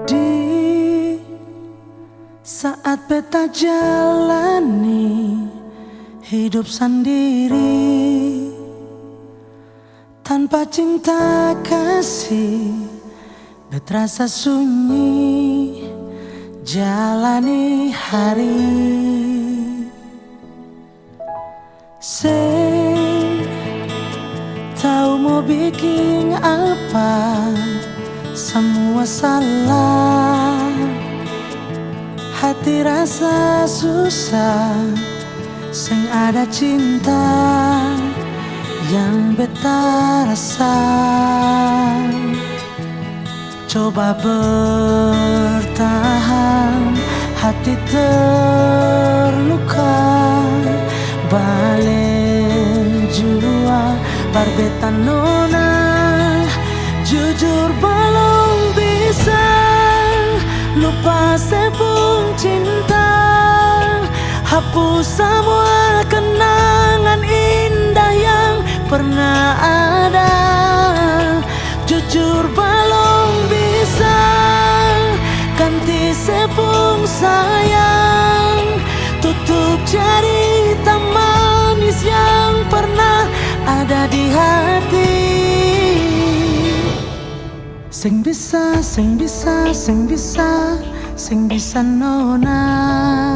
Di saat beta jalani hidup sendiri tanpa cinta kasih, terasa sunyi jalani hari. Sing tahu mau bikin apa, semua salah. Hati rasa susah, sing ada cinta yang beta rasa. Coba bertahan, hati terluka, balen jua barbeta nona. Jujur belum bisa lupa sepung cinta, hapus semua kenangan indah yang pernah ada. Jujur belum bisa ganti sepung sayang, tutup cerita manis yang pernah ada di hati. Sing bisa, sing bisa, sing bisa, sing bisa nona.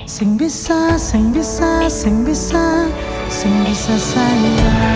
Sing bisa, sing bisa, sing bisa, sing bisa sayang.